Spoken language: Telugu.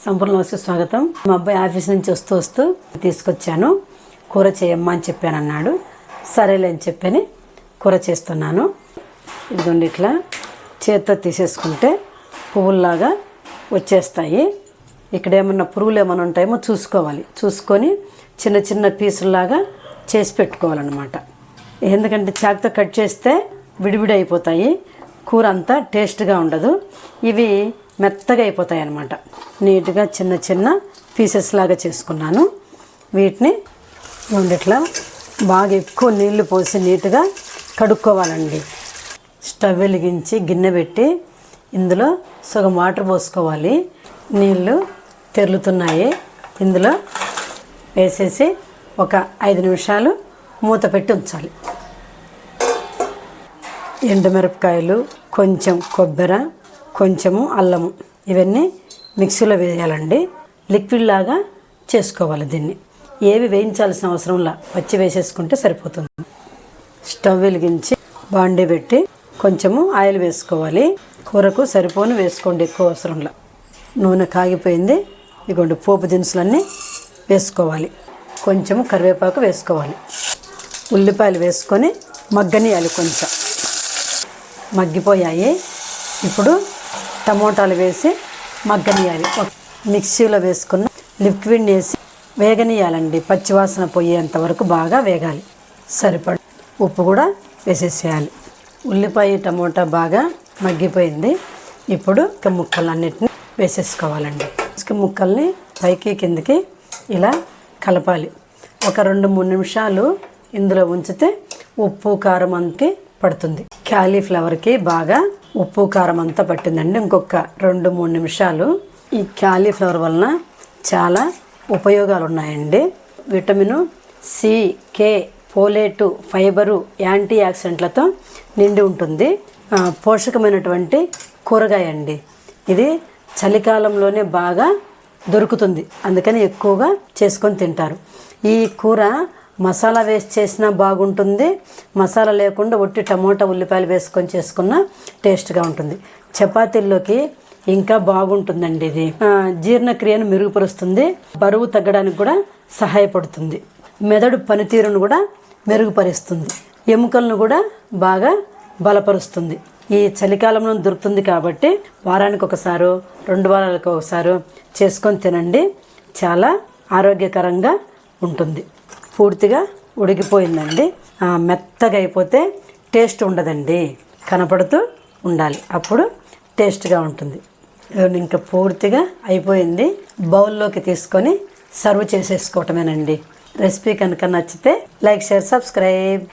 సంపూర్ణకి స్వాగతం. మా అబ్బాయి ఆఫీస్ నుంచి వస్తూ తీసుకొచ్చాను. కూర చేయమ్మా అని చెప్పాను అన్నాడు. సరేలే అని చెప్పని కూర చేస్తున్నాను. ఇదిగోండి, ఇట్లా చేత్తో తీసేసుకుంటే పువ్వుల్లాగా వచ్చేస్తాయి. ఇక్కడ ఏమన్నా పురుగులు ఏమైనా ఉంటాయేమో చూసుకొని చిన్న చిన్న పీసుల్లాగా చేసి పెట్టుకోవాలన్నమాట. ఎందుకంటే చాకుతో కట్ చేస్తే విడివిడి అయిపోతాయి, కూర అంతా టేస్ట్గా ఉండదు. ఇవి మెత్తగా అయిపోతాయి అన్నమాట. నీట్గా చిన్న చిన్న పీసెస్ లాగా చేసుకున్నాను. వీటిని ఇట్లా బాగా ఎక్కువ నీళ్లు పోసి నీట్గా కడుక్కోవాలండి. స్టవ్ వెలిగించి గిన్నె పెట్టి ఇందులో సగం వాటర్ పోసుకోవాలి. నీళ్ళు తెరులుతున్నాయి. ఇందులో వేసేసి ఒక 5 నిమిషాలు మూత పెట్టి ఉంచాలి. ఎండుమిరపకాయలు, కొంచెం కొబ్బరి, కొంచెము అల్లము ఇవన్నీ మిక్సీలో వేయాలండి. లిక్విడ్ లాగా చేసుకోవాలి. దీన్ని ఏవి వేయించాల్సిన అవసరంలా పచ్చి వేసేసుకుంటే సరిపోతుంది. స్టవ్ వెలిగించి బాండీ పెట్టి కొంచెము ఆయిల్ వేసుకోవాలి. కూరకు సరిపోను వేసుకోండి, ఎక్కువ అవసరంలా. నూనె కాగిపోయింది. ఇదిగోండి, పోపు దినుసులన్నీ వేసుకోవాలి. కొంచెము కరివేపాకు వేసుకోవాలి. ఉల్లిపాయలు వేసుకొని మగ్గనియాలి. కొంచెం మగ్గిపోయాయి. ఇప్పుడు టమోటాలు వేసి మగ్గనియాలి. మిక్సీలో వేసుకున్న లిక్విడ్ని వేసి వేగనియాలండి. పచ్చివాసన పోయేంత వరకు బాగా వేగాలి. సరిపడ ఉప్పు కూడా వేసేసేయాలి. ఉల్లిపాయ టమోటా బాగా మగ్గిపోయింది. ఇప్పుడు ముక్కలన్నిటిని వేసేసుకోవాలండి. ముక్కల్ని పైకి కిందకి ఇలా కలపాలి. ఒక 2-3 నిమిషాలు ఇందులో ఉంచితే ఉప్పు కారం అంతా పడుతుంది. క్యాలీఫ్లవర్కి బాగా ఉప్పు కారం అంతా పట్టిందండి. ఇంకొక 2-3 నిమిషాలు. ఈ క్యాలీఫ్లవర్ వలన చాలా ఉపయోగాలు ఉన్నాయండి. విటమిన్ సి, కే, ఫోలేటు, ఫైబరు, యాంటీ ఆక్సిడెంట్లతో నిండి ఉంటుంది. పోషకమైనటువంటి కూరగాయ అండి. ఇది చలికాలంలోనే బాగా దొరుకుతుంది, అందుకని ఎక్కువగా చేసుకొని తింటారు. ఈ కూర మసాలా వేసి చేసినా బాగుంటుంది, మసాలా లేకుండా ఒట్టి టమోటా ఉల్లిపాయలు వేసుకొని చేసుకున్న టేస్ట్గా ఉంటుంది. చపాతీల్లోకి ఇంకా బాగుంటుందండి. ఇది జీర్ణక్రియను మెరుగుపరుస్తుంది, బరువు తగ్గడానికి కూడా సహాయపడుతుంది, మెదడు పనితీరును కూడా మెరుగుపరుస్తుంది, ఎముకలను కూడా బాగా బలపరుస్తుంది. ఈ చలికాలంలో దొరుకుతుంది కాబట్టి వారానికి ఒకసారి 2 వారాలకు ఒకసారి చేసుకొని తినండి. చాలా ఆరోగ్యకరంగా ఉంటుంది. పూర్తిగా ఉడికిపోయిందండి. మెత్తగా అయిపోతే టేస్ట్ ఉండదండి, కనపడుతూ ఉండాలి, అప్పుడు టేస్ట్గా ఉంటుంది. ఇంకా పూర్తిగా అయిపోయింది. బౌల్లోకి తీసుకొని సర్వ్ చేసేసుకోవటమేనండి. రెసిపీ కనుక నచ్చితే లైక్, షేర్, సబ్స్క్రైబ్.